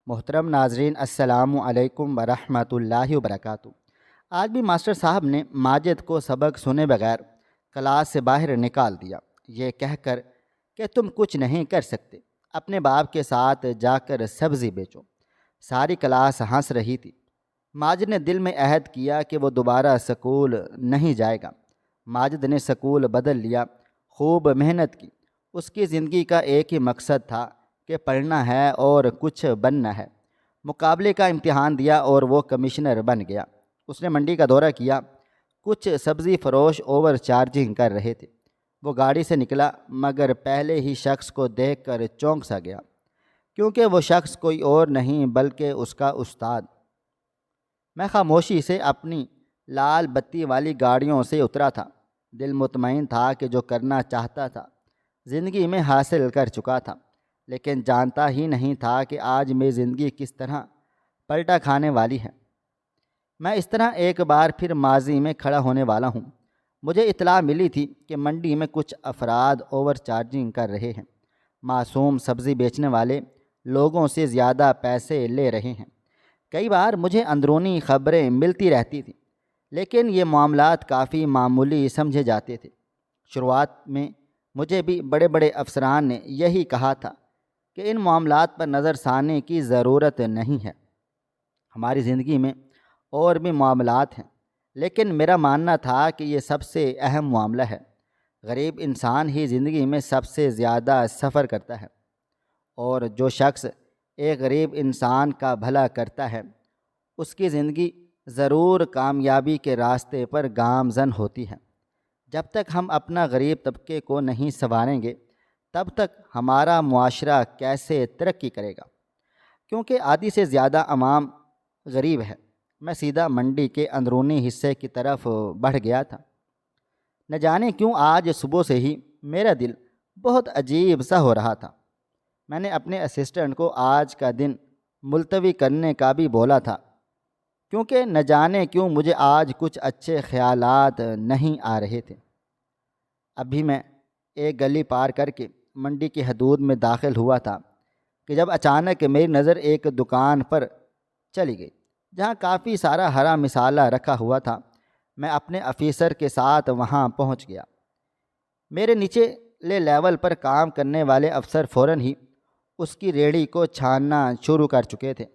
محترم ناظرین، السلام علیکم ورحمۃ اللہ وبرکاتہ۔ آج بھی ماسٹر صاحب نے ماجد کو سبق سنے بغیر کلاس سے باہر نکال دیا، یہ کہہ کر کہ تم کچھ نہیں کر سکتے، اپنے باپ کے ساتھ جا کر سبزی بیچو۔ ساری کلاس ہنس رہی تھی۔ ماجد نے دل میں عہد کیا کہ وہ دوبارہ سکول نہیں جائے گا۔ ماجد نے سکول بدل لیا، خوب محنت کی۔ اس کی زندگی کا ایک ہی مقصد تھا کہ پڑھنا ہے اور کچھ بننا ہے۔ مقابلے کا امتحان دیا اور وہ کمشنر بن گیا۔ اس نے منڈی کا دورہ کیا۔ کچھ سبزی فروش اوور چارجنگ کر رہے تھے۔ وہ گاڑی سے نکلا مگر پہلے ہی شخص کو دیکھ کر چونک سا گیا، کیونکہ وہ شخص کوئی اور نہیں بلکہ اس کا استاد۔ میں خاموشی سے اپنی لال بتی والی گاڑیوں سے اترا تھا۔ دل مطمئن تھا کہ جو کرنا چاہتا تھا زندگی میں حاصل کر چکا تھا، لیکن جانتا ہی نہیں تھا کہ آج میری زندگی کس طرح پلٹا کھانے والی ہے۔ میں اس طرح ایک بار پھر ماضی میں کھڑا ہونے والا ہوں۔ مجھے اطلاع ملی تھی کہ منڈی میں کچھ افراد اوور چارجنگ کر رہے ہیں، معصوم سبزی بیچنے والے لوگوں سے زیادہ پیسے لے رہے ہیں۔ کئی بار مجھے اندرونی خبریں ملتی رہتی تھیں، لیکن یہ معاملات کافی معمولی سمجھے جاتے تھے۔ شروعات میں مجھے بھی بڑے بڑے افسران نے یہی کہا تھا کہ ان معاملات پر نظر ثانی کی ضرورت نہیں ہے۔ ہماری زندگی میں اور بھی معاملات ہیں، لیکن میرا ماننا تھا کہ یہ سب سے اہم معاملہ ہے۔ غریب انسان ہی زندگی میں سب سے زیادہ سفر کرتا ہے، اور جو شخص ایک غریب انسان کا بھلا کرتا ہے اس کی زندگی ضرور کامیابی کے راستے پر گامزن ہوتی ہے۔ جب تک ہم اپنا غریب طبقے کو نہیں سنواریں گے تب تک ہمارا معاشرہ کیسے ترقی کرے گا؟ کیونکہ آدھی سے زیادہ عوام غریب ہے۔ میں سیدھا منڈی کے اندرونی حصے کی طرف بڑھ گیا تھا۔ نہ جانے کیوں آج صبح سے ہی میرا دل بہت عجیب سا ہو رہا تھا۔ میں نے اپنے اسسٹنٹ کو آج کا دن ملتوی کرنے کا بھی بولا تھا، کیونکہ نہ جانے کیوں مجھے آج کچھ اچھے خیالات نہیں آ رہے تھے۔ ابھی میں ایک گلی پار کر کے منڈی کی حدود میں داخل ہوا تھا کہ جب اچانک میری نظر ایک دکان پر چلی گئی جہاں کافی سارا ہرا مسالہ رکھا ہوا تھا۔ میں اپنے آفیسر کے ساتھ وہاں پہنچ گیا۔ میرے نیچے لیول پر کام کرنے والے افسر فوراً ہی اس کی ریڑھی کو چھاننا شروع کر چکے تھے،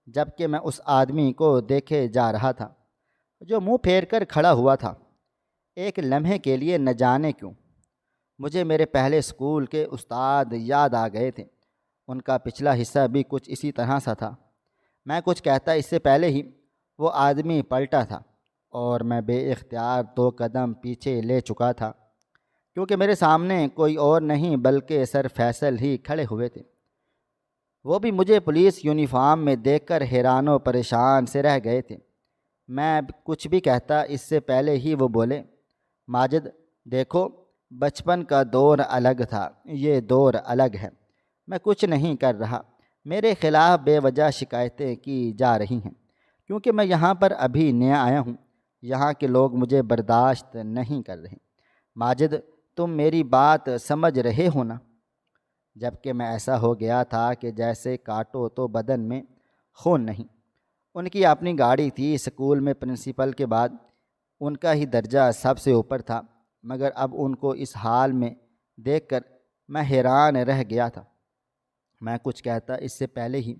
جبکہ میں اس آدمی کو دیکھے جا رہا تھا جو منہ پھیر کر کھڑا ہوا تھا۔ ایک لمحے کے لیے نہ جانے کیوں مجھے میرے پہلے اسکول کے استاد یاد آ گئے تھے۔ ان کا پچھلا حصہ بھی کچھ اسی طرح سا تھا۔ میں کچھ کہتا اس سے پہلے ہی وہ آدمی پلٹا تھا اور میں بے اختیار 2 قدم پیچھے لے چکا تھا، کیونکہ میرے سامنے کوئی اور نہیں بلکہ سر فیصل ہی کھڑے ہوئے تھے۔ وہ بھی مجھے پولیس یونیفارم میں دیکھ کر حیران و پریشان سے رہ گئے تھے۔ میں کچھ بھی کہتا اس سے پہلے ہی وہ بولے، ماجد دیکھو، بچپن کا دور الگ تھا، یہ دور الگ ہے۔ میں کچھ نہیں کر رہا، میرے خلاف بے وجہ شکایتیں کی جا رہی ہیں، کیونکہ میں یہاں پر ابھی نیا آیا ہوں۔ یہاں کے لوگ مجھے برداشت نہیں کر رہے۔ ماجد، تم میری بات سمجھ رہے ہو نا؟ جبکہ میں ایسا ہو گیا تھا کہ جیسے کاٹو تو بدن میں خون نہیں۔ ان کی اپنی گاڑی تھی، اسکول میں پرنسپل کے بعد ان کا ہی درجہ سب سے اوپر تھا، مگر اب ان کو اس حال میں دیکھ کر میں حیران رہ گیا تھا۔ میں کچھ کہتا اس سے پہلے ہی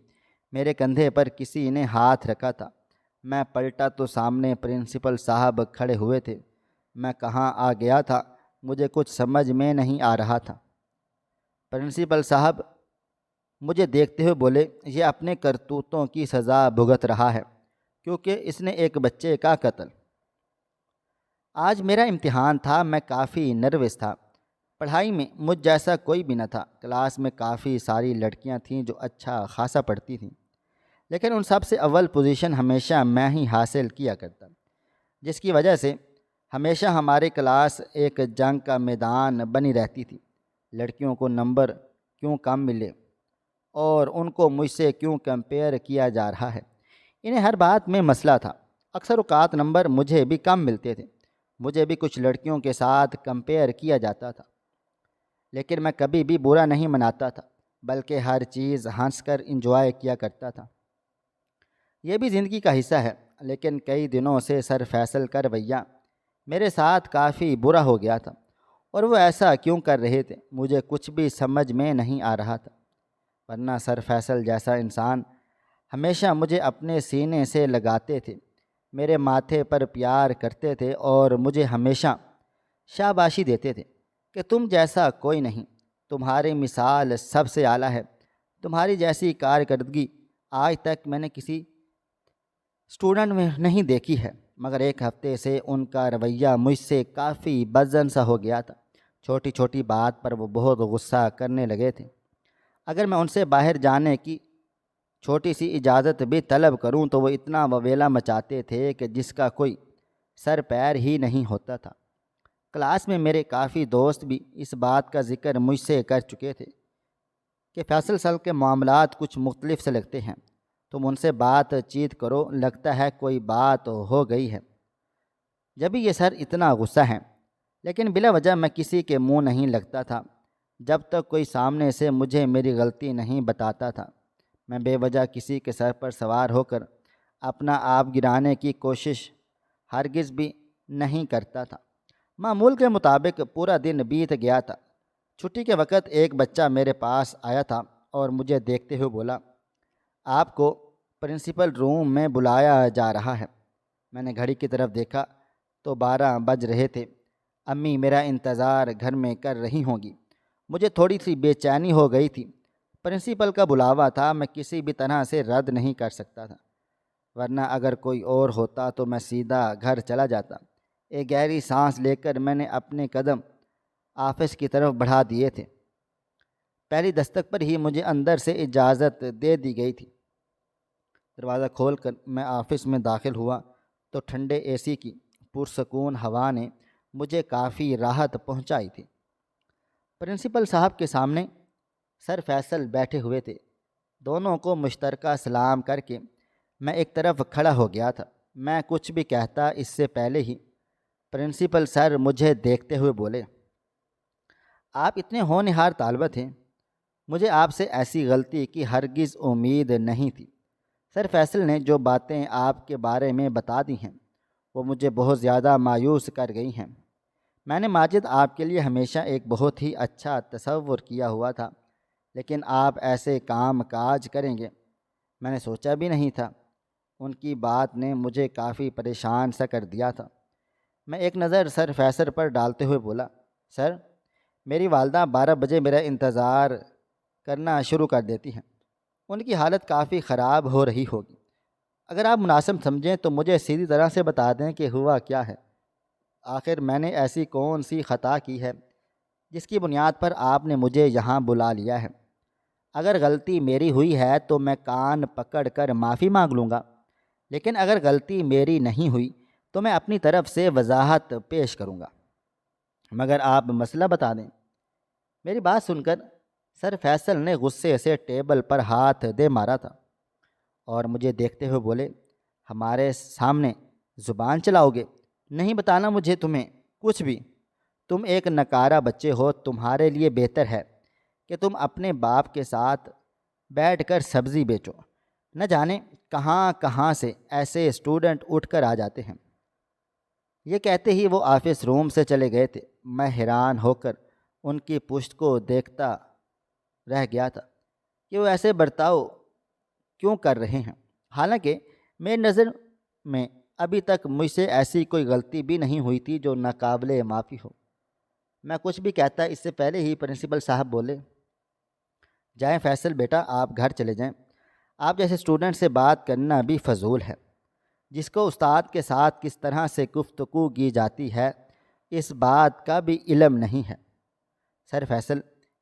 میرے کندھے پر کسی نے ہاتھ رکھا تھا۔ میں پلٹا تو سامنے پرنسپل صاحب کھڑے ہوئے تھے۔ میں کہاں آ گیا تھا مجھے کچھ سمجھ میں نہیں آ رہا تھا۔ پرنسپل صاحب مجھے دیکھتے ہوئے بولے، یہ اپنے کرتوتوں کی سزا بھگت رہا ہے، کیونکہ اس نے ایک بچے کا قتل۔ آج میرا امتحان تھا۔ میں کافی نروس تھا۔ پڑھائی میں مجھ جیسا کوئی بھی نہ تھا۔ کلاس میں کافی ساری لڑکیاں تھیں جو اچھا خاصا پڑھتی تھیں، لیکن ان سب سے اول پوزیشن ہمیشہ میں ہی حاصل کیا کرتا، جس کی وجہ سے ہمیشہ ہماری کلاس ایک جنگ کا میدان بنی رہتی تھی۔ لڑکیوں کو نمبر کیوں کم ملے اور ان کو مجھ سے کیوں کمپیئر کیا جا رہا ہے، انہیں ہر بات میں مسئلہ تھا۔ اکثر اوقات نمبر مجھے بھی کم ملتے تھے، مجھے بھی کچھ لڑکیوں کے ساتھ کمپیئر کیا جاتا تھا، لیکن میں کبھی بھی برا نہیں مناتا تھا۔ بلکہ ہر چیز ہنس کر انجوائے کیا کرتا تھا۔ یہ بھی زندگی کا حصہ ہے، لیکن کئی دنوں سے سر فیصل کا رویہ میرے ساتھ کافی برا ہو گیا تھا، اور وہ ایسا کیوں کر رہے تھے مجھے کچھ بھی سمجھ میں نہیں آ رہا تھا۔ ورنہ سر فیصل جیسا انسان ہمیشہ مجھے اپنے سینے سے لگاتے تھے، میرے ماتھے پر پیار کرتے تھے اور مجھے ہمیشہ شاباشی دیتے تھے کہ تم جیسا کوئی نہیں، تمہاری مثال سب سے اعلیٰ ہے، تمہاری جیسی کارکردگی آج تک میں نے کسی اسٹوڈنٹ میں نہیں دیکھی ہے۔ مگر ایک ہفتے سے ان کا رویہ مجھ سے کافی بدظن سا ہو گیا تھا۔ چھوٹی چھوٹی بات پر وہ بہت غصہ کرنے لگے تھے۔ اگر میں ان سے باہر جانے کی چھوٹی سی اجازت بھی طلب کروں تو وہ اتنا وویلا مچاتے تھے کہ جس کا کوئی سر پیر ہی نہیں ہوتا تھا۔ کلاس میں میرے کافی دوست بھی اس بات کا ذکر مجھ سے کر چکے تھے کہ فیصل سر کے معاملات کچھ مختلف سے لگتے ہیں، تم ان سے بات چیت کرو، لگتا ہے کوئی بات ہو گئی ہے۔ جب بھی یہ سر اتنا غصہ ہے، لیکن بلا وجہ میں کسی کے منہ نہیں لگتا تھا جب تک کوئی سامنے سے مجھے میری غلطی نہیں بتاتا تھا۔ میں بے وجہ کسی کے سر پر سوار ہو کر اپنا آپ گرانے کی کوشش ہرگز بھی نہیں کرتا تھا۔ معمول کے مطابق پورا دن بیت گیا تھا۔ چھٹی کے وقت ایک بچہ میرے پاس آیا تھا اور مجھے دیکھتے ہوئے بولا، آپ کو پرنسپل روم میں بلایا جا رہا ہے۔ میں نے گھڑی کی طرف دیکھا تو 12 بج رہے تھے۔ امی میرا انتظار گھر میں کر رہی ہوں گی۔ مجھے تھوڑی سی بے چینی ہو گئی تھی۔ پرنسپل کا بلاوا تھا، میں کسی بھی طرح سے رد نہیں کر سکتا تھا، ورنہ اگر کوئی اور ہوتا تو میں سیدھا گھر چلا جاتا۔ ایک گہری سانس لے کر میں نے اپنے قدم آفس کی طرف بڑھا دیے تھے۔ پہلی دستک پر ہی مجھے اندر سے اجازت دے دی گئی تھی۔ دروازہ کھول کر میں آفس میں داخل ہوا تو ٹھنڈے اے سی کی پرسکون ہوا نے مجھے کافی راحت پہنچائی تھی۔ پرنسپل صاحب کے سامنے سر فیصل بیٹھے ہوئے تھے۔ دونوں کو مشترکہ سلام کر کے میں ایک طرف کھڑا ہو گیا تھا۔ میں کچھ بھی کہتا اس سے پہلے ہی پرنسپل سر مجھے دیکھتے ہوئے بولے، آپ اتنے ہونہار طالبہ تھے، مجھے آپ سے ایسی غلطی کی ہرگز امید نہیں تھی۔ سر فیصل نے جو باتیں آپ کے بارے میں بتا دی ہیں وہ مجھے بہت زیادہ مایوس کر گئی ہیں۔ میں نے ماجد آپ کے لیے ہمیشہ ایک بہت ہی اچھا تصور کیا ہوا تھا، لیکن آپ ایسے کام کاج کریں گے میں نے سوچا بھی نہیں تھا۔ ان کی بات نے مجھے کافی پریشان سا کر دیا تھا۔ میں ایک نظر سر فیصل پر ڈالتے ہوئے بولا، سر میری والدہ 12 بجے میرا انتظار کرنا شروع کر دیتی ہیں، ان کی حالت کافی خراب ہو رہی ہوگی۔ اگر آپ مناسب سمجھیں تو مجھے سیدھی طرح سے بتا دیں کہ ہوا کیا ہے۔ آخر میں نے ایسی کون سی خطا کی ہے جس کی بنیاد پر آپ نے مجھے یہاں بلا لیا ہے؟ اگر غلطی میری ہوئی ہے تو میں کان پکڑ کر معافی مانگ لوں گا، لیکن اگر غلطی میری نہیں ہوئی تو میں اپنی طرف سے وضاحت پیش کروں گا، مگر آپ مسئلہ بتا دیں۔ میری بات سن کر سر فیصل نے غصے سے ٹیبل پر ہاتھ دے مارا تھا اور مجھے دیکھتے ہوئے بولے، ہمارے سامنے زبان چلاؤ گے؟ نہیں بتانا مجھے تمہیں کچھ بھی۔ تم ایک نکارہ بچے ہو، تمہارے لیے بہتر ہے کہ تم اپنے باپ کے ساتھ بیٹھ کر سبزی بیچو۔ نہ جانے کہاں کہاں سے ایسے اسٹوڈنٹ اٹھ کر آ جاتے ہیں۔ یہ کہتے ہی وہ آفس روم سے چلے گئے تھے۔ میں حیران ہو کر ان کی پشت کو دیکھتا رہ گیا تھا کہ وہ ایسے برتاؤ کیوں کر رہے ہیں، حالانکہ میری نظر میں ابھی تک مجھ سے ایسی کوئی غلطی بھی نہیں ہوئی تھی جو ناقابل معافی ہو۔ میں کچھ بھی کہتا اس سے پہلے ہی پرنسپل صاحب بولے، جائیں فیصل بیٹا، آپ گھر چلے جائیں۔ آپ جیسے اسٹوڈنٹ سے بات کرنا بھی فضول ہے۔ جس کو استاد کے ساتھ کس طرح سے گفتگو کی جاتی ہے اس بات کا بھی علم نہیں ہے۔ سر فیصل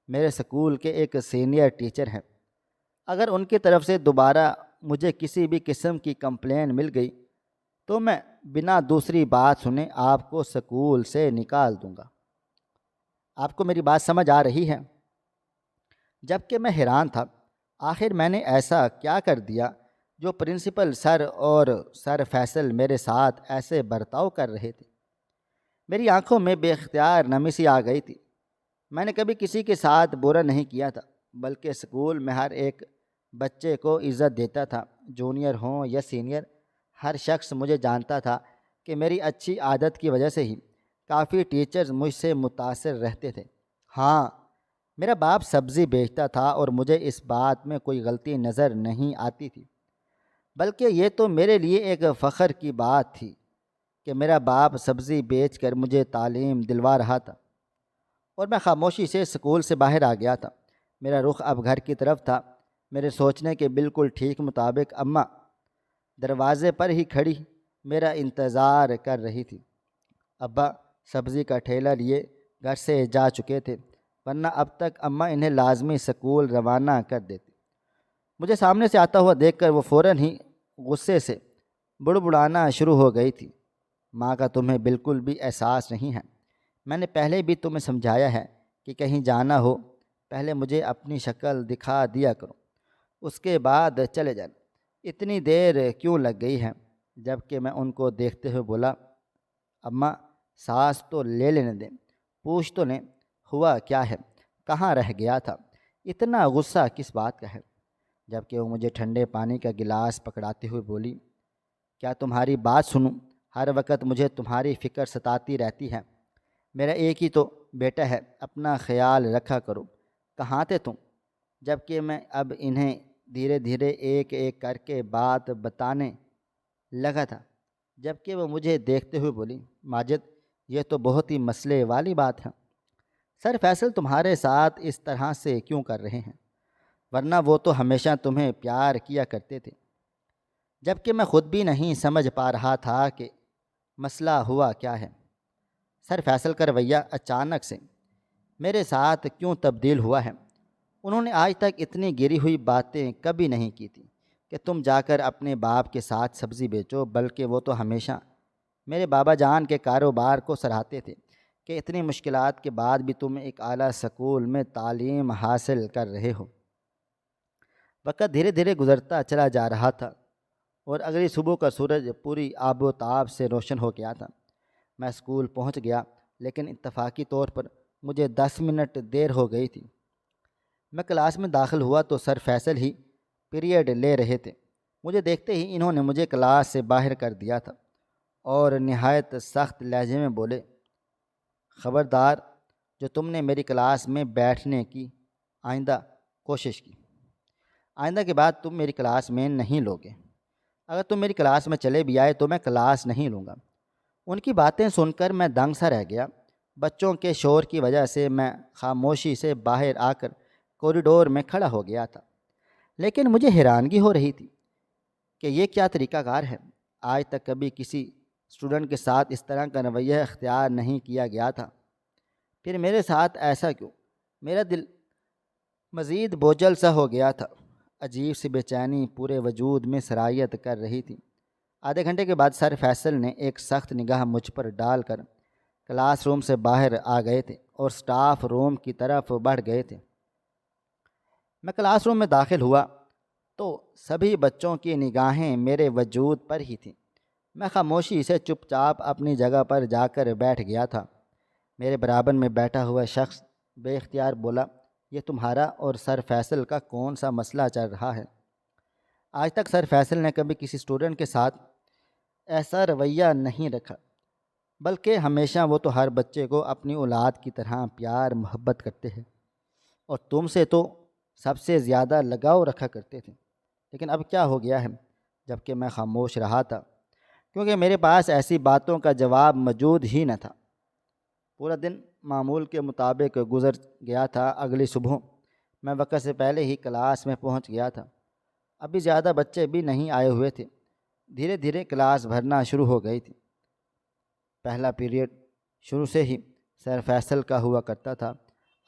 میرے سکول کے ایک سینئر ٹیچر ہیں، اگر ان کی طرف سے دوبارہ مجھے کسی بھی قسم کی کمپلین مل گئی تو میں بنا دوسری بات سنے آپ کو سکول سے نکال دوں گا۔ آپ کو میری بات سمجھ آ رہی ہے؟ جبکہ میں حیران تھا، آخر میں نے ایسا کیا کر دیا جو پرنسپل سر اور سر فیصل میرے ساتھ ایسے برتاؤ کر رہے تھے؟ میری آنکھوں میں بے اختیار نمی سی آ گئی تھی۔ میں نے کبھی کسی کے ساتھ برا نہیں کیا تھا، بلکہ اسکول میں ہر ایک بچے کو عزت دیتا تھا، جونیئر ہوں یا سینئر۔ ہر شخص مجھے جانتا تھا کہ میری اچھی عادت کی وجہ سے ہی کافی ٹیچرز مجھ سے متاثر رہتے تھے۔ ہاں، میرا باپ سبزی بیچتا تھا اور مجھے اس بات میں کوئی غلطی نظر نہیں آتی تھی، بلکہ یہ تو میرے لیے ایک فخر کی بات تھی کہ میرا باپ سبزی بیچ کر مجھے تعلیم دلوا رہا تھا، اور میں خاموشی سے اسکول سے باہر آ گیا تھا۔ میرا رخ اب گھر کی طرف تھا۔ میرے سوچنے کے بالکل ٹھیک مطابق اماں دروازے پر ہی کھڑی میرا انتظار کر رہی تھی۔ ابا سبزی کا ٹھیلا لیے گھر سے جا چکے تھے، ورنہ اب تک اماں انہیں لازمی سکول روانہ کر دیتی۔ مجھے سامنے سے آتا ہوا دیکھ کر وہ فوراً ہی غصے سے بڑبڑانا شروع ہو گئی تھی۔ ماں کا تمہیں بالکل بھی احساس نہیں ہے؟ میں نے پہلے بھی تمہیں سمجھایا ہے کہ کہیں جانا ہو پہلے مجھے اپنی شکل دکھا دیا کرو، اس کے بعد چلے جانا۔ اتنی دیر کیوں لگ گئی ہے؟ جب کہ میں ان کو دیکھتے ہوئے بولا، اماں سانس تو لے لینے دیں، پوچھ تو لیں ہوا کیا ہے، کہاں رہ گیا تھا، اتنا غصہ کس بات کا ہے؟ جب کہ وہ مجھے ٹھنڈے پانی کا گلاس پکڑاتے ہوئے بولی، کیا تمہاری بات سنوں؟ ہر وقت مجھے تمہاری فکر ستاتی رہتی ہے۔ میرا ایک ہی تو بیٹا ہے، اپنا خیال رکھا کرو۔ کہاں تھے تم جب کہ میں اب انہیں دھیرے دھیرے ایک ایک کر کے بات بتانے لگا تھا؟ جب کہ وہ مجھے دیکھتے ہوئے بولی، ماجد یہ تو بہت ہی مسئلے والی بات ہے۔ سر فیصل تمہارے ساتھ اس طرح سے کیوں کر رہے ہیں؟ ورنہ وہ تو ہمیشہ تمہیں پیار کیا کرتے تھے۔ جب کہ میں خود بھی نہیں سمجھ پا رہا تھا کہ مسئلہ ہوا کیا ہے۔ سر فیصل کا رویہ اچانک سے میرے ساتھ کیوں تبدیل ہوا ہے؟ انہوں نے آج تک اتنی گری ہوئی باتیں کبھی نہیں کی تھیں کہ تم جا کر اپنے باپ کے ساتھ سبزی بیچو، بلکہ وہ تو ہمیشہ میرے بابا جان کے کاروبار کو سراہتے تھے کہ اتنی مشکلات کے بعد بھی تم ایک اعلیٰ سکول میں تعلیم حاصل کر رہے ہو۔ وقت دھیرے دھیرے گزرتا چلا جا رہا تھا اور اگلی صبح کا سورج پوری آب و تاب سے روشن ہو گیا تھا۔ میں اسکول پہنچ گیا، لیکن اتفاقی طور پر مجھے 10 منٹ دیر ہو گئی تھی۔ میں کلاس میں داخل ہوا تو سر فیصل ہی پیریڈ لے رہے تھے۔ مجھے دیکھتے ہی انہوں نے مجھے کلاس سے باہر کر دیا تھا اور نہایت سخت لہجے میں بولے، خبردار، جو تم نے میری کلاس میں بیٹھنے کی آئندہ کوشش کی، آئندہ کے بعد تم میری کلاس میں نہیں لوگے۔ اگر تم میری کلاس میں چلے بھی آئے تو میں کلاس نہیں لوں گا۔ ان کی باتیں سن کر میں دنگ سا رہ گیا۔ بچوں کے شور کی وجہ سے میں خاموشی سے باہر آ کر کوریڈور میں کھڑا ہو گیا تھا، لیکن مجھے حیرانگی ہو رہی تھی کہ یہ کیا طریقہ کار ہے۔ آج تک کبھی کسی اسٹوڈنٹ کے ساتھ اس طرح کا رویہ اختیار نہیں کیا گیا تھا، پھر میرے ساتھ ایسا کیوں؟ میرا دل مزید بوجھل سا ہو گیا تھا۔ عجیب سی بے چینی پورے وجود میں سرایت کر رہی تھی۔ آدھے گھنٹے کے بعد سر فیصل نے ایک سخت نگاہ مجھ پر ڈال کر کلاس روم سے باہر آ گئے تھے اور سٹاف روم کی طرف بڑھ گئے تھے۔ میں کلاس روم میں داخل ہوا تو سبھی بچوں کی نگاہیں میرے وجود پر ہی تھیں۔ میں خاموشی سے چپ چاپ اپنی جگہ پر جا کر بیٹھ گیا تھا۔ میرے برابر میں بیٹھا ہوا شخص بے اختیار بولا، یہ تمہارا اور سر فیصل کا کون سا مسئلہ چل رہا ہے؟ آج تک سر فیصل نے کبھی کسی اسٹوڈنٹ کے ساتھ ایسا رویہ نہیں رکھا، بلکہ ہمیشہ وہ تو ہر بچے کو اپنی اولاد کی طرح پیار محبت کرتے ہیں، اور تم سے تو سب سے زیادہ لگاؤ رکھا کرتے تھے۔ لیکن اب کیا ہو گیا ہے؟ جب کہ میں خاموش رہا تھا کیونکہ میرے پاس ایسی باتوں کا جواب موجود ہی نہ تھا۔ پورا دن معمول کے مطابق گزر گیا تھا۔ اگلی صبح میں وقت سے پہلے ہی کلاس میں پہنچ گیا تھا۔ ابھی زیادہ بچے بھی نہیں آئے ہوئے تھے۔ دھیرے دھیرے کلاس بھرنا شروع ہو گئی تھی۔ پہلا پیریڈ شروع سے ہی سر فیصل کا ہوا کرتا تھا۔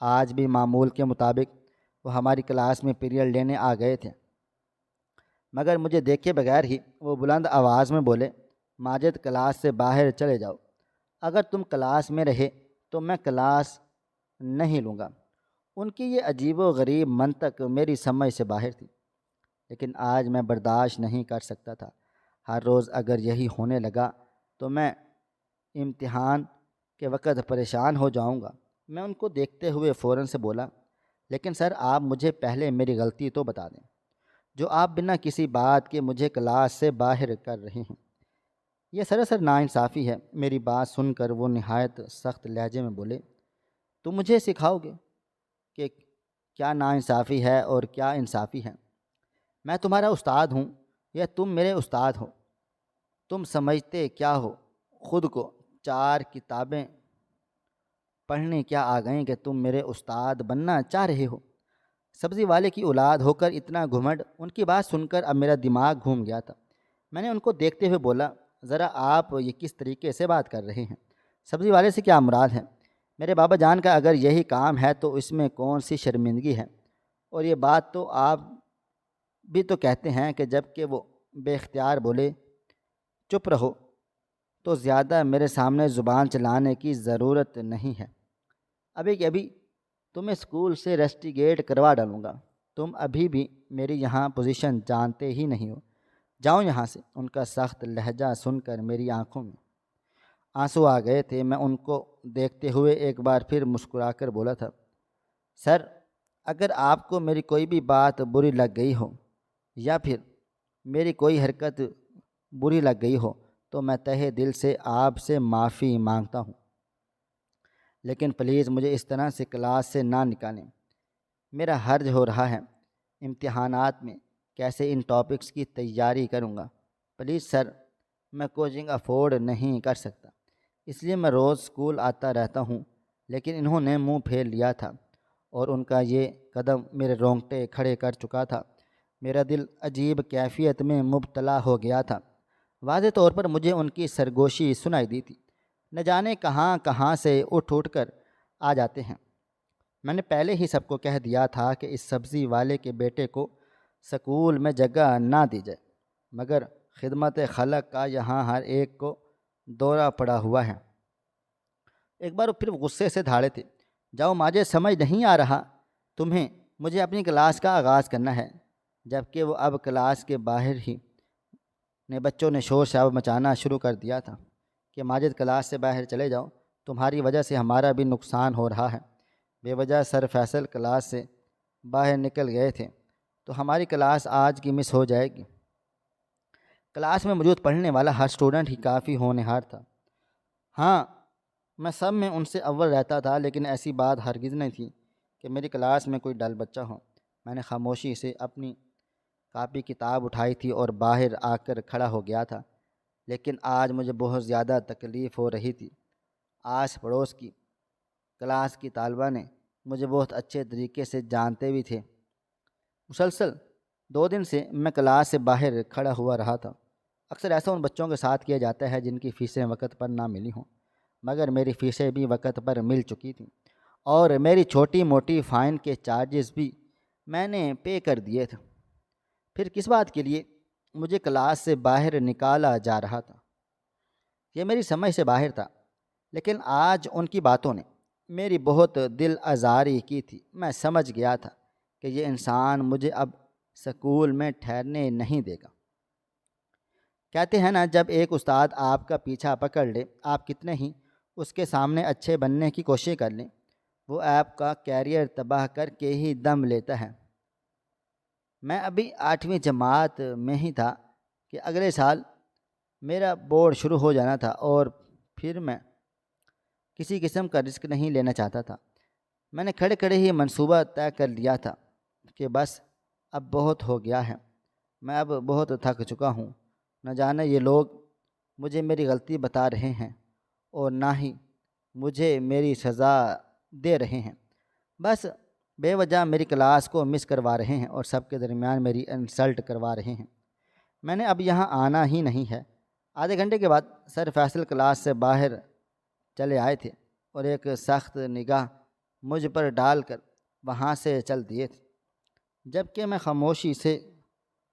آج بھی معمول کے مطابق وہ ہماری کلاس میں پیریڈ لینے آ گئے تھے، مگر مجھے دیکھے بغیر ہی وہ بلند آواز میں بولے، ماجد کلاس سے باہر چلے جاؤ، اگر تم کلاس میں رہے تو میں کلاس نہیں لوں گا۔ ان کی یہ عجیب و غریب منطق میری سمجھ سے باہر تھی، لیکن آج میں برداشت نہیں کر سکتا تھا۔ ہر روز اگر یہی ہونے لگا تو میں امتحان کے وقت پریشان ہو جاؤں گا۔ میں ان کو دیکھتے ہوئے فوراً سے بولا، لیکن سر آپ مجھے پہلے میری غلطی تو بتا دیں، جو آپ بنا کسی بات کے مجھے کلاس سے باہر کر رہے ہیں۔ یہ سراسر ناانصافی ہے۔ میری بات سن کر وہ نہایت سخت لہجے میں بولے، تم مجھے سکھاؤ گے کہ کیا ناانصافی ہے اور کیا انصافی ہے؟ میں تمہارا استاد ہوں یا تم میرے استاد ہو؟ تم سمجھتے کیا ہو خود کو؟ 4 کتابیں پڑھنے کیا آ گئیں کہ تم میرے استاد بننا چاہ رہے ہو؟ سبزی والے کی اولاد ہو کر اتنا گھمنڈ! ان کی بات سن کر اب میرا دماغ گھوم گیا تھا۔ میں نے ان کو دیکھتے ہوئے بولا، ذرا آپ یہ کس طریقے سے بات کر رہے ہیں؟ سبزی والے سے کیا مراد ہے؟ میرے بابا جان کا اگر یہی کام ہے تو اس میں کون سی شرمندگی ہے؟ اور یہ بات تو آپ بھی تو کہتے ہیں کہ جب کہ وہ بے اختیار بولے، چپ رہو، تو زیادہ میرے سامنے زبان چلانے کی ضرورت نہیں ہے۔ ابھی کہ ابھی تمہیں اسکول سے ریسٹیگیٹ کروا ڈالوں گا۔ تم ابھی بھی میری یہاں پوزیشن جانتے ہی نہیں ہو۔ جاؤ یہاں سے۔ ان کا سخت لہجہ سن کر میری آنکھوں میں آنسو آ گئے تھے۔ میں ان کو دیکھتے ہوئے ایک بار پھر مسکرا کر بولا تھا، سر اگر آپ کو میری کوئی بھی بات بری لگ گئی ہو یا پھر میری کوئی حرکت بری لگ گئی ہو تو میں تہہ دل سے آپ سے معافی مانگتا ہوں، لیکن پلیز مجھے اس طرح سے کلاس سے نہ نکالیں۔ میرا حرج ہو رہا ہے۔ امتحانات میں کیسے ان ٹاپکس کی تیاری کروں گا؟ پلیز سر، میں کوچنگ افورڈ نہیں کر سکتا، اس لیے میں روز اسکول آتا رہتا ہوں۔ لیکن انہوں نے منہ پھیر لیا تھا اور ان کا یہ قدم میرے رونگٹے کھڑے کر چکا تھا۔ میرا دل عجیب کیفیت میں مبتلا ہو گیا تھا۔ واضح طور پر مجھے ان کی سرگوشی سنائی دی تھی، نہ جانے کہاں کہاں سے اٹھ کر آ جاتے ہیں۔ میں نے پہلے ہی سب کو کہہ دیا تھا کہ اس سبزی والے کے بیٹے کو سکول میں جگہ نہ دی جائے، مگر خدمت خلق کا یہاں ہر ایک کو دورہ پڑا ہوا ہے۔ ایک بار پھر غصے سے دھاڑے تھے، جاؤ ماجد، سمجھ نہیں آ رہا تمہیں؟ مجھے اپنی کلاس کا آغاز کرنا ہے۔ جبکہ وہ اب کلاس کے باہر ہی بچوں نے شور شرابہ مچانا شروع کر دیا تھا کہ ماجد کلاس سے باہر چلے جاؤ، تمہاری وجہ سے ہمارا بھی نقصان ہو رہا ہے۔ بے وجہ سر فیصل کلاس سے باہر نکل گئے تھے تو ہماری کلاس آج کی مس ہو جائے گی۔ کلاس میں موجود پڑھنے والا ہر اسٹوڈنٹ ہی کافی ہونہار تھا۔ ہاں، میں سب میں ان سے اول رہتا تھا، لیکن ایسی بات ہرگز نہیں تھی کہ میری کلاس میں کوئی ڈل بچہ ہو۔ میں نے خاموشی سے اپنی کاپی کتاب اٹھائی تھی اور باہر آ کر کھڑا ہو گیا تھا، لیکن آج مجھے بہت زیادہ تکلیف ہو رہی تھی۔ آس پڑوس کی کلاس کی طالبہ نے مجھے بہت اچھے طریقے سے جانتے بھی تھے۔ مسلسل 2 دن سے میں کلاس سے باہر کھڑا ہوا رہا تھا۔ اکثر ایسا ان بچوں کے ساتھ کیا جاتا ہے جن کی فیسیں وقت پر نہ ملی ہوں، مگر میری فیسیں بھی وقت پر مل چکی تھیں اور میری چھوٹی موٹی فائن کے چارجز بھی میں نے پے کر دیے تھے۔ پھر کس بات کے لیے مجھے کلاس سے باہر نکالا جا رہا تھا؟ یہ میری سمجھ سے باہر تھا، لیکن آج ان کی باتوں نے میری بہت دل آزاری کی تھی۔ میں سمجھ گیا تھا کہ یہ انسان مجھے اب سکول میں ٹھہرنے نہیں دے گا۔ کہتے ہیں نا، جب ایک استاد آپ کا پیچھا پکڑ لے، آپ کتنے ہی اس کے سامنے اچھے بننے کی کوشش کر لیں، وہ آپ کا کیریئر تباہ کر کے ہی دم لیتا ہے۔ میں ابھی 8ویں جماعت میں ہی تھا کہ اگلے سال میرا بورڈ شروع ہو جانا تھا، اور پھر میں کسی قسم کا رسک نہیں لینا چاہتا تھا۔ میں نے کھڑے کھڑے ہی منصوبہ طے کر لیا تھا کہ بس اب بہت ہو گیا ہے، میں اب بہت تھک چکا ہوں۔ نہ جانے یہ لوگ مجھے میری غلطی بتا رہے ہیں اور نہ ہی مجھے میری سزا دے رہے ہیں، بس بے وجہ میری کلاس کو مس کروا رہے ہیں اور سب کے درمیان میری انسلٹ کروا رہے ہیں۔ میں نے اب یہاں آنا ہی نہیں ہے۔ آدھے گھنٹے کے بعد سر فیصل کلاس سے باہر چلے آئے تھے اور ایک سخت نگاہ مجھ پر ڈال کر وہاں سے چل دیے تھے، جبکہ میں خاموشی سے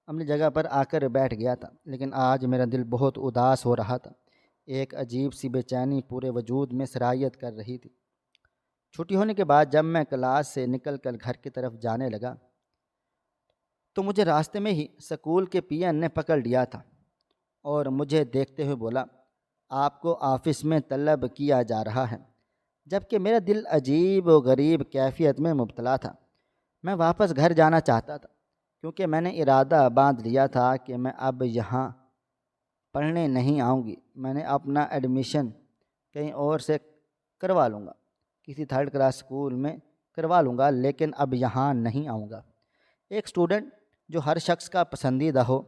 اپنی جگہ پر آ کر بیٹھ گیا تھا۔ لیکن آج میرا دل بہت اداس ہو رہا تھا۔ ایک عجیب سی بے چینی پورے وجود میں سرایت کر رہی تھی۔ چھٹی ہونے کے بعد جب میں کلاس سے نکل کر گھر کی طرف جانے لگا تو مجھے راستے میں ہی سکول کے پی این نے پکڑ لیا تھا اور مجھے دیکھتے ہوئے بولا، آپ کو آفس میں طلب کیا جا رہا ہے۔ جبکہ میرا دل عجیب و غریب کیفیت میں مبتلا تھا۔ میں واپس گھر جانا چاہتا تھا کیونکہ میں نے ارادہ باندھ لیا تھا کہ میں اب یہاں پڑھنے نہیں آؤں گی۔ میں نے اپنا ایڈمیشن کہیں اور سے کروا لوں گا، کسی تھرڈ کلاس اسکول میں کروا لوں گا، لیکن اب یہاں نہیں آؤں گا۔ ایک اسٹوڈنٹ جو ہر شخص کا پسندیدہ ہو،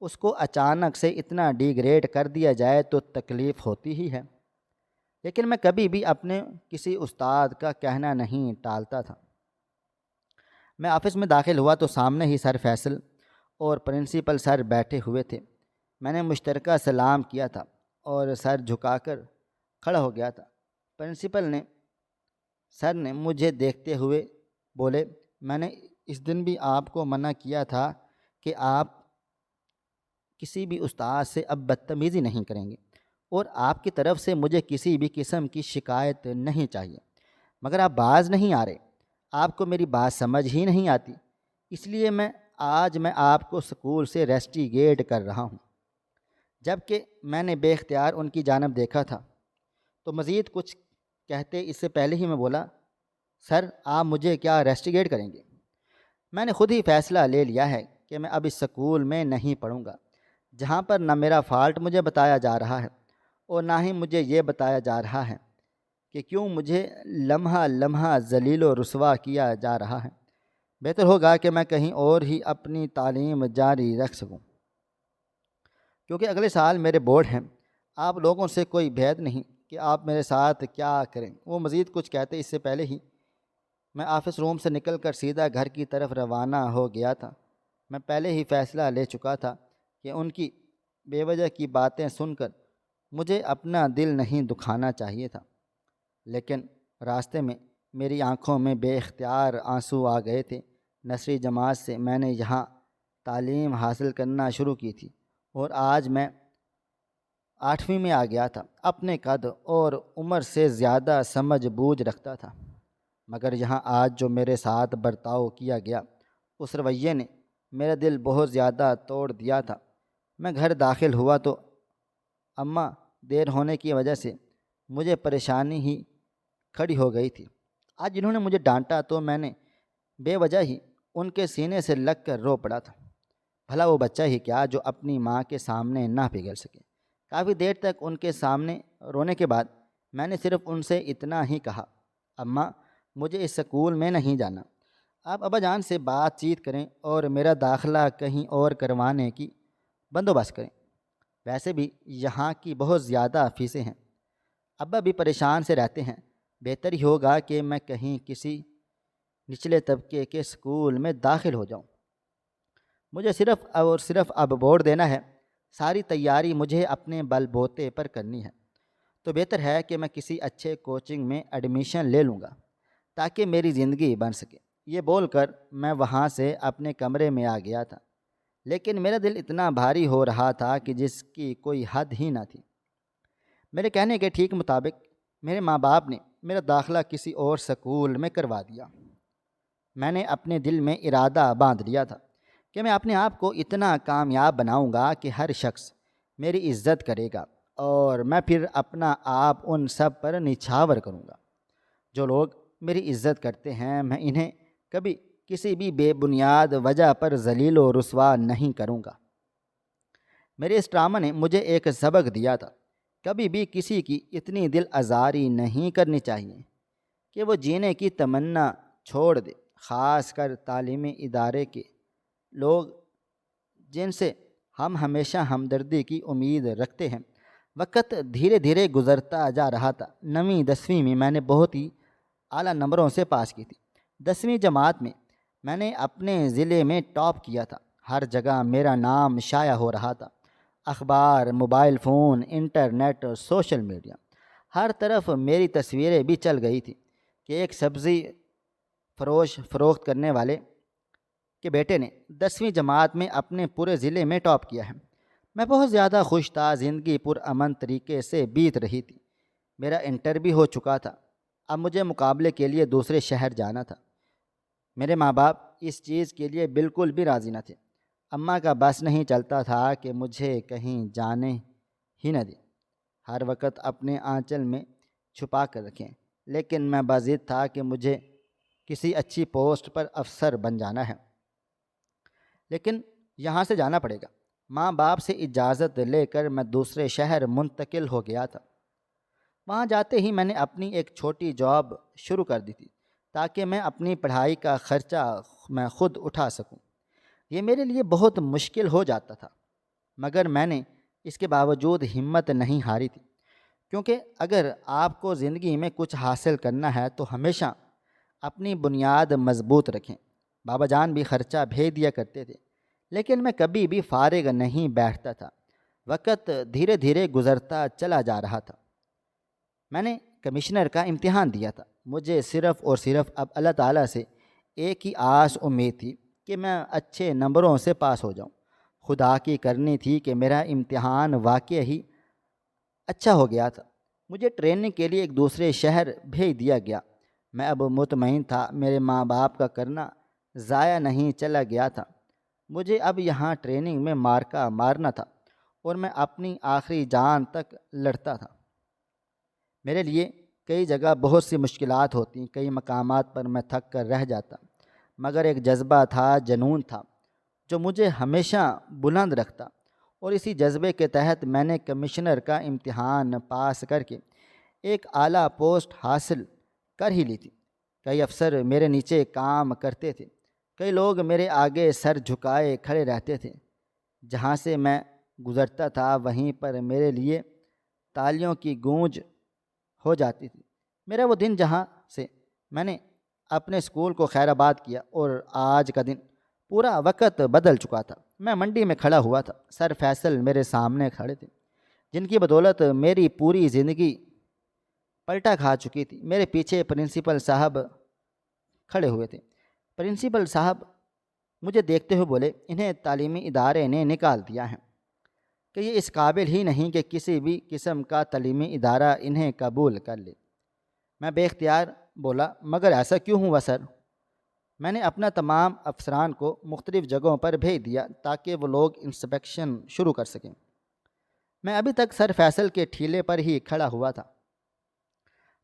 اس کو اچانک سے اتنا ڈی گریڈ کر دیا جائے تو تکلیف ہوتی ہی ہے، لیکن میں کبھی بھی اپنے کسی استاد کا کہنا نہیں ٹالتا تھا۔ میں آفس میں داخل ہوا تو سامنے ہی سر فیصل اور پرنسپل سر بیٹھے ہوئے تھے۔ میں نے مشترکہ سلام کیا تھا اور سر جھکا کر کھڑا ہو گیا تھا۔ پرنسپل سر نے مجھے دیکھتے ہوئے بولے، میں نے اس دن بھی آپ کو منع کیا تھا کہ آپ کسی بھی استاد سے اب بدتمیزی نہیں کریں گے اور آپ کی طرف سے مجھے کسی بھی قسم کی شکایت نہیں چاہیے، مگر آپ باز نہیں آ رہے، آپ کو میری بات سمجھ ہی نہیں آتی، اس لیے آج میں آپ کو اسکول سے ریسٹیگیٹ کر رہا ہوں۔ جب کہ میں نے بے اختیار ان کی جانب دیکھا تھا تو مزید کچھ کہتے اس سے پہلے ہی میں بولا، سر آپ مجھے کیا ریسٹیگیٹ کریں گے؟ میں نے خود ہی فیصلہ لے لیا ہے کہ میں اب اس سکول میں نہیں پڑھوں گا جہاں پر نہ میرا فالٹ مجھے بتایا جا رہا ہے اور نہ ہی مجھے یہ بتایا جا رہا ہے کہ کیوں مجھے لمحہ لمحہ ذلیل و رسوا کیا جا رہا ہے۔ بہتر ہوگا کہ میں کہیں اور ہی اپنی تعلیم جاری رکھ سکوں، کیونکہ اگلے سال میرے بورڈ ہیں۔ آپ لوگوں سے کوئی بھید نہیں کہ آپ میرے ساتھ کیا کریں۔ وہ مزید کچھ کہتے اس سے پہلے ہی میں آفس روم سے نکل کر سیدھا گھر کی طرف روانہ ہو گیا تھا۔ میں پہلے ہی فیصلہ لے چکا تھا کہ ان کی بے وجہ کی باتیں سن کر مجھے اپنا دل نہیں دکھانا چاہیے تھا، لیکن راستے میں میری آنکھوں میں بے اختیار آنسو آ گئے تھے۔ نرسری جماعت سے میں نے یہاں تعلیم حاصل کرنا شروع کی تھی اور آج میں 8ویں میں آ گیا تھا۔ اپنے قد اور عمر سے زیادہ سمجھ بوجھ رکھتا تھا، مگر یہاں آج جو میرے ساتھ برتاؤ کیا گیا اس رویے نے میرا دل بہت زیادہ توڑ دیا تھا۔ میں گھر داخل ہوا تو اماں دیر ہونے کی وجہ سے مجھے پریشانی ہی کھڑی ہو گئی تھی۔ آج انہوں نے مجھے ڈانٹا تو میں نے بے وجہ ہی ان کے سینے سے لگ کر رو پڑا تھا۔ بھلا وہ بچہ ہی کیا جو اپنی ماں کے سامنے نہ پگھل سکے۔ کافی دیر تک ان کے سامنے رونے کے بعد میں نے صرف ان سے اتنا ہی کہا، اماں مجھے اس سکول میں نہیں جانا، آپ ابا جان سے بات چیت کریں اور میرا داخلہ کہیں اور کروانے کی بندوبست کریں، ویسے بھی یہاں کی بہت زیادہ فیسیں ہیں، ابا بھی پریشان سے رہتے ہیں، بہتر ہی ہوگا کہ میں کہیں کسی نچلے طبقے کے سکول میں داخل ہو جاؤں۔ مجھے صرف اور صرف اب بورڈ دینا ہے، ساری تیاری مجھے اپنے بل بوتے پر کرنی ہے، تو بہتر ہے کہ میں کسی اچھے کوچنگ میں ایڈمیشن لے لوں گا تاکہ میری زندگی بن سکے۔ یہ بول کر میں وہاں سے اپنے کمرے میں آ گیا تھا، لیکن میرا دل اتنا بھاری ہو رہا تھا کہ جس کی کوئی حد ہی نہ تھی۔ میرے کہنے کے ٹھیک مطابق میرے ماں باپ نے میرا داخلہ کسی اور سکول میں کروا دیا۔ میں نے اپنے دل میں ارادہ باندھ لیا تھا کہ میں اپنے آپ کو اتنا کامیاب بناؤں گا کہ ہر شخص میری عزت کرے گا اور میں پھر اپنا آپ ان سب پر نچھاور کروں گا۔ جو لوگ میری عزت کرتے ہیں میں انہیں کبھی کسی بھی بے بنیاد وجہ پر ذلیل و رسوا نہیں کروں گا۔ میرے اس ڈرامہ نے مجھے ایک سبق دیا تھا، کبھی بھی کسی کی اتنی دل آزاری نہیں کرنی چاہیے کہ وہ جینے کی تمنا چھوڑ دے، خاص کر تعلیمی ادارے کے لوگ جن سے ہم ہمیشہ ہمدردی کی امید رکھتے ہیں۔ وقت دھیرے دھیرے گزرتا جا رہا تھا۔ 9ویں 10ویں میں میں نے بہت ہی اعلیٰ نمبروں سے پاس کی تھی۔ 10ویں جماعت میں نے اپنے ضلع میں ٹاپ کیا تھا۔ ہر جگہ میرا نام شائع ہو رہا تھا، اخبار، mobile phone, internet, social media, ہر طرف میری تصویریں بھی چل گئی تھی کہ ایک سبزی فروخت کرنے والے کے بیٹے نے 10ویں جماعت میں اپنے پورے ضلع میں ٹاپ کیا ہے۔ میں بہت زیادہ خوش تھا، زندگی پرامن طریقے سے بیت رہی تھی۔ میرا انٹر بھی ہو چکا تھا، اب مجھے مقابلے کے لیے دوسرے شہر جانا تھا۔ میرے ماں باپ اس چیز کے لیے بالکل بھی راضی نہ تھے۔ اماں کا بس نہیں چلتا تھا کہ مجھے کہیں جانے ہی نہ دیں، ہر وقت اپنے آنچل میں چھپا کر رکھیں، لیکن میں باضد تھا کہ مجھے کسی اچھی پوسٹ پر افسر بن جانا ہے، لیکن یہاں سے جانا پڑے گا۔ ماں باپ سے اجازت لے کر میں دوسرے شہر منتقل ہو گیا تھا۔ وہاں جاتے ہی میں نے اپنی ایک چھوٹی جاب شروع کر دی تھی تاکہ میں اپنی پڑھائی کا خرچہ میں خود اٹھا سکوں۔ یہ میرے لیے بہت مشکل ہو جاتا تھا، مگر میں نے اس کے باوجود ہمت نہیں ہاری تھی، کیونکہ اگر آپ کو زندگی میں کچھ حاصل کرنا ہے تو ہمیشہ اپنی بنیاد مضبوط رکھیں۔ بابا جان بھی خرچہ بھیج دیا کرتے تھے، لیکن میں کبھی بھی فارغ نہیں بیٹھتا تھا۔ وقت دھیرے دھیرے گزرتا چلا جا رہا تھا۔ میں نے کمشنر کا امتحان دیا تھا۔ مجھے صرف اور صرف اب اللہ تعالیٰ سے ایک ہی آس امید تھی کہ میں اچھے نمبروں سے پاس ہو جاؤں۔ خدا کی کرنی تھی کہ میرا امتحان واقع ہی اچھا ہو گیا تھا۔ مجھے ٹریننگ کے لیے ایک دوسرے شہر بھیج دیا گیا۔ میں اب مطمئن تھا میرے ماں باپ کا کرنا ضائع نہیں چلا گیا تھا۔ مجھے اب یہاں ٹریننگ میں مارکا مارنا تھا اور میں اپنی آخری جان تک لڑتا تھا۔ میرے لیے کئی جگہ بہت سی مشکلات ہوتی، کئی مقامات پر میں تھک کر رہ جاتا، مگر ایک جذبہ تھا، جنون تھا جو مجھے ہمیشہ بلند رکھتا، اور اسی جذبے کے تحت میں نے کمشنر کا امتحان پاس کر کے ایک اعلیٰ پوسٹ حاصل کر ہی لی تھی۔ کئی افسر میرے نیچے کام کرتے تھے، کئی لوگ میرے آگے سر جھکائے کھڑے رہتے تھے۔ جہاں سے میں گزرتا تھا وہیں پر میرے لیے تالیوں کی گونج ہو جاتی تھی۔ میرا وہ دن جہاں سے میں نے اپنے اسکول کو خیر آباد کیا اور آج کا دن پورا وقت بدل چکا تھا۔ میں منڈی میں کھڑا ہوا تھا، سر فیصل میرے سامنے کھڑے تھے، جن کی بدولت میری پوری زندگی پلٹا کھا چکی تھی۔ میرے پیچھے پرنسپل صاحب کھڑے ہوئے تھے۔ پرنسپل صاحب مجھے دیکھتے ہوئے بولے، انہیں تعلیمی ادارے نے نکال دیا ہے کہ یہ اس قابل ہی نہیں کہ کسی بھی قسم کا تعلیمی ادارہ انہیں قبول کر لے۔ میں بے اختیار بولا، مگر ایسا کیوں ہوا سر؟ میں نے اپنا تمام افسران کو مختلف جگہوں پر بھیج دیا تاکہ وہ لوگ انسپیکشن شروع کر سکیں۔ میں ابھی تک سر فیصل کے ٹھیلے پر ہی کھڑا ہوا تھا۔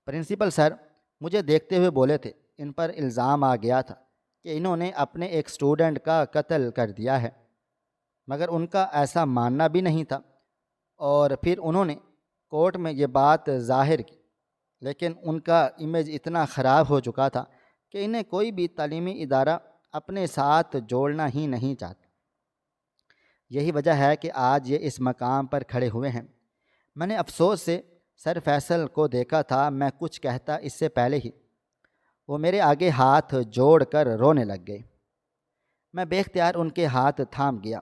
پرنسپل سر مجھے دیکھتے ہوئے بولے تھے، ان پر الزام آ گیا تھا کہ انہوں نے اپنے ایک اسٹوڈنٹ کا قتل کر دیا ہے، مگر ان کا ایسا ماننا بھی نہیں تھا، اور پھر انہوں نے کورٹ میں یہ بات ظاہر کی، لیکن ان کا امیج اتنا خراب ہو چکا تھا کہ انہیں کوئی بھی تعلیمی ادارہ اپنے ساتھ جوڑنا ہی نہیں چاہتا۔ یہی وجہ ہے کہ آج یہ اس مقام پر کھڑے ہوئے ہیں۔ میں نے افسوس سے سر فیصل کو دیکھا تھا، میں کچھ کہتا اس سے پہلے ہی وہ میرے آگے ہاتھ جوڑ کر رونے لگ گئے۔ میں بے اختیار ان کے ہاتھ تھام گیا۔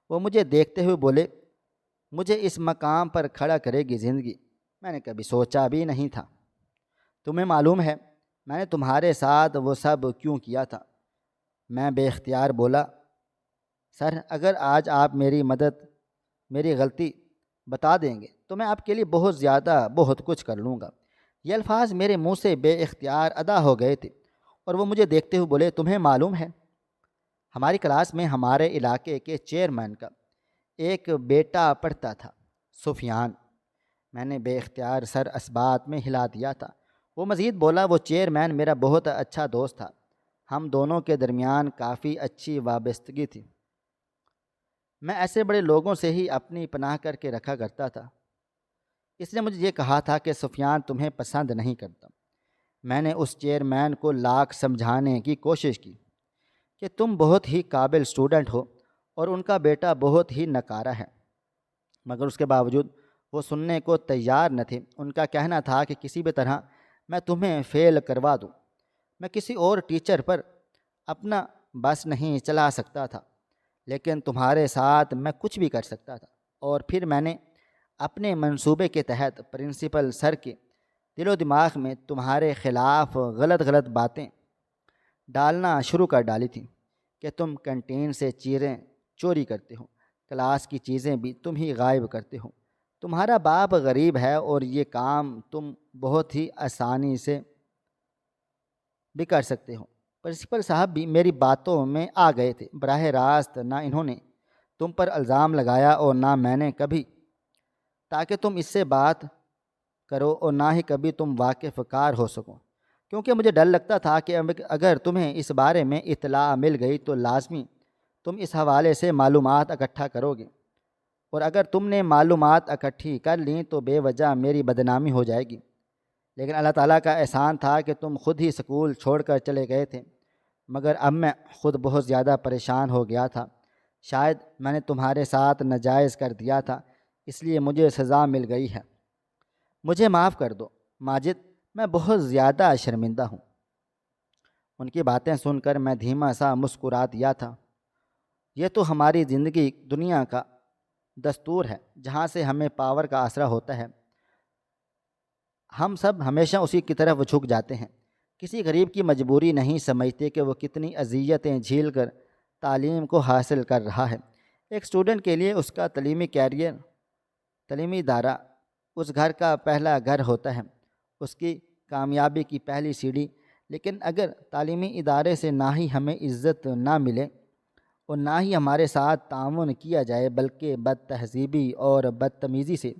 وہ مجھے دیکھتے ہوئے بولے، مجھے اس مقام پر کھڑا کرے گی زندگی؟ میں نے کبھی سوچا بھی نہیں تھا۔ تمہیں معلوم ہے میں نے تمہارے ساتھ وہ سب کیوں کیا تھا؟ میں بے اختیار بولا، سر اگر آج آپ میری مدد، میری غلطی بتا دیں گے تو میں آپ کے لیے بہت زیادہ بہت کچھ کر لوں گا۔ یہ الفاظ میرے منہ سے بے اختیار ادا ہو گئے تھے، اور وہ مجھے دیکھتے ہوئے بولے، تمہیں معلوم ہے ہماری کلاس میں ہمارے علاقے کے چیئرمین کا ایک بیٹا پڑھتا تھا، سفیان۔ میں نے بے اختیار سر اسبات میں ہلا دیا تھا۔ وہ مزید بولا، وہ چیئرمین میرا بہت اچھا دوست تھا، ہم دونوں کے درمیان کافی اچھی وابستگی تھی۔ میں ایسے بڑے لوگوں سے ہی اپنی پناہ کر کے رکھا کرتا تھا۔ اس نے مجھے یہ کہا تھا کہ سفیان تمہیں پسند نہیں کرتا۔ میں نے اس چیئرمین کو لاکھ سمجھانے کی کوشش کی کہ تم بہت ہی قابل اسٹوڈنٹ ہو اور ان کا بیٹا بہت ہی نکارہ ہے، مگر اس کے باوجود وہ سننے کو تیار نہ تھے۔ ان کا کہنا تھا کہ کسی بھی طرح میں تمہیں فیل کروا دوں۔ میں کسی اور ٹیچر پر اپنا بس نہیں چلا سکتا تھا، لیکن تمہارے ساتھ میں کچھ بھی کر سکتا تھا۔ اور پھر میں نے اپنے منصوبے کے تحت پرنسپل سر کے دل و دماغ میں تمہارے خلاف غلط غلط باتیں ڈالنا شروع کر ڈالی تھیں کہ تم کنٹین سے چیزیں چوری کرتے ہو، کلاس کی چیزیں بھی تم ہی غائب کرتے ہو، تمہارا باپ غریب ہے اور یہ کام تم بہت ہی آسانی سے بھی کر سکتے ہو۔ پرنسپل صاحب بھی میری باتوں میں آ گئے تھے۔ براہ راست نہ انہوں نے تم پر الزام لگایا اور نہ میں نے کبھی، تاکہ تم اس سے بات کرو اور نہ ہی کبھی تم واقف کار ہو سکو۔ کیونکہ مجھے ڈر لگتا تھا کہ اگر تمہیں اس بارے میں اطلاع مل گئی تو لازمی تم اس حوالے سے معلومات اکٹھا کرو گے، اور اگر تم نے معلومات اکٹھی کر لیں تو بے وجہ میری بدنامی ہو جائے گی۔ لیکن اللہ تعالیٰ کا احسان تھا کہ تم خود ہی سکول چھوڑ کر چلے گئے تھے، مگر اب میں خود بہت زیادہ پریشان ہو گیا تھا۔ شاید میں نے تمہارے ساتھ ناجائز کر دیا تھا، اس لیے مجھے سزا مل گئی ہے۔ مجھے معاف کر دو ماجد، میں بہت زیادہ شرمندہ ہوں۔ ان کی باتیں سن کر میں دھیما سا مسکرا دیا تھا۔ یہ تو ہماری زندگی دنیا کا دستور ہے جہاں سے ہمیں پاور کا آسرا ہوتا ہے، ہم سب ہمیشہ اسی کی طرف جھک جاتے ہیں۔ کسی غریب کی مجبوری نہیں سمجھتے کہ وہ کتنی اذیتیں جھیل کر تعلیم کو حاصل کر رہا ہے۔ ایک اسٹوڈنٹ کے لیے اس کا تعلیمی کیریئر، تعلیمی ادارہ اس گھر کا پہلا گھر ہوتا ہے، اس کی کامیابی کی پہلی سیڑھی۔ لیکن اگر تعلیمی ادارے سے نہ ہی ہمیں عزت نہ ملے اور نہ ہی ہمارے ساتھ تعاون کیا جائے بلکہ بد تہذیبی اور بدتمیزی سے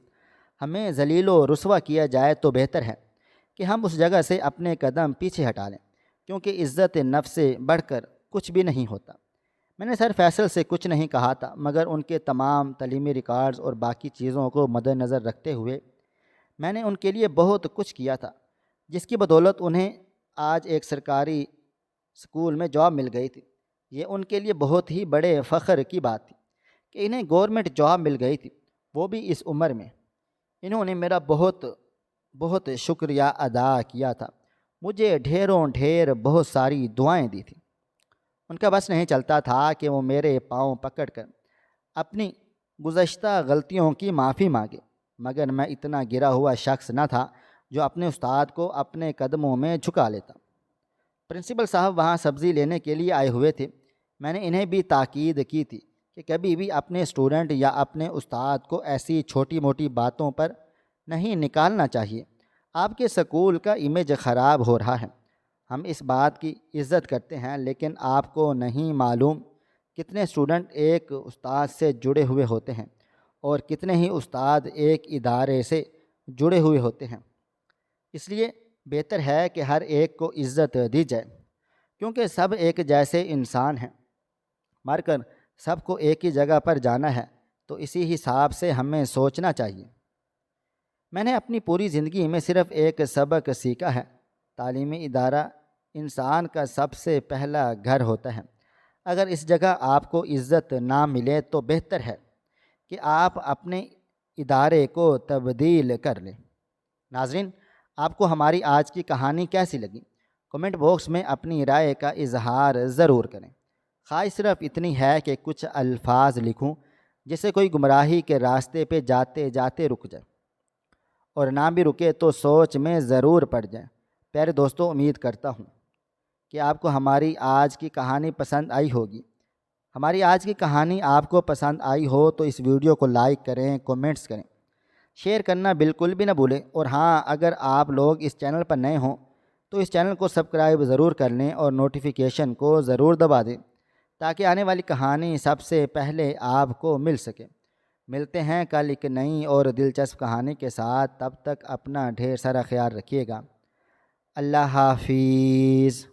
ہمیں ذلیل و رسوا کیا جائے، تو بہتر ہے کہ ہم اس جگہ سے اپنے قدم پیچھے ہٹا لیں، کیونکہ عزت نفس سے بڑھ کر کچھ بھی نہیں ہوتا۔ میں نے سر فیصل سے کچھ نہیں کہا تھا، مگر ان کے تمام تعلیمی ریکارڈز اور باقی چیزوں کو مد نظر رکھتے ہوئے میں نے ان کے لیے بہت کچھ کیا تھا، جس کی بدولت انہیں آج ایک سرکاری اسکول میں جاب مل گئی تھی۔ یہ ان کے لیے بہت ہی بڑے فخر کی بات تھی کہ انہیں گورنمنٹ جاب مل گئی تھی، وہ بھی اس عمر میں۔ انہوں نے میرا بہت بہت شکریہ ادا کیا تھا، مجھے ڈھیروں ڈھیر بہت ساری دعائیں دی تھیں۔ ان کا بس نہیں چلتا تھا کہ وہ میرے پاؤں پکڑ کر اپنی گزشتہ غلطیوں کی معافی مانگے، مگر میں اتنا گرا ہوا شخص نہ تھا جو اپنے استاد کو اپنے قدموں میں جھکا لیتا۔ پرنسپل صاحب وہاں سبزی لینے کے لیے آئے ہوئے تھے۔ میں نے انہیں بھی تاکید کی تھی کہ کبھی بھی اپنے اسٹوڈنٹ یا اپنے استاد کو ایسی چھوٹی موٹی باتوں پر نہیں نکالنا چاہیے۔ آپ کے سکول کا امیج خراب ہو رہا ہے۔ ہم اس بات کی عزت کرتے ہیں، لیکن آپ کو نہیں معلوم کتنے اسٹوڈنٹ ایک استاد سے جڑے ہوئے ہوتے ہیں اور کتنے ہی استاد ایک ادارے سے جڑے ہوئے ہوتے ہیں۔ اس لیے بہتر ہے کہ ہر ایک کو عزت دی جائے، کیونکہ سب ایک جیسے انسان ہیں۔ مر کر سب کو ایک ہی جگہ پر جانا ہے، تو اسی حساب سے ہمیں سوچنا چاہیے۔ میں نے اپنی پوری زندگی میں صرف ایک سبق سیکھا ہے، تعلیمی ادارہ انسان کا سب سے پہلا گھر ہوتا ہے۔ اگر اس جگہ آپ کو عزت نہ ملے تو بہتر ہے کہ آپ اپنے ادارے کو تبدیل کر لیں۔ ناظرین، آپ کو ہماری آج کی کہانی کیسی لگی؟ کمنٹ باکس میں اپنی رائے کا اظہار ضرور کریں۔ خواہش صرف اتنی ہے کہ کچھ الفاظ لکھوں جسے کوئی گمراہی کے راستے پہ جاتے جاتے رک جائے، اور نہ بھی رکے تو سوچ میں ضرور پڑ جائے۔ پیارے دوستو، امید کرتا ہوں کہ آپ کو ہماری آج کی کہانی پسند آئی ہوگی۔ ہماری آج کی کہانی آپ کو پسند آئی ہو تو اس ویڈیو کو لائک کریں، کومنٹس کریں، شیئر کرنا بالکل بھی نہ بھولیں۔ اور ہاں، اگر آپ لوگ اس چینل پر نئے ہوں تو اس چینل کو سبسکرائب ضرور کر لیں اور نوٹیفیکیشن کو ضرور دبا دیں، تاکہ آنے والی کہانی سب سے پہلے آپ کو مل سکے۔ ملتے ہیں کل ایک نئی اور دلچسپ کہانی کے ساتھ، تب تک اپنا ڈھیر سارا خیال رکھیے گا۔ اللہ حافظ۔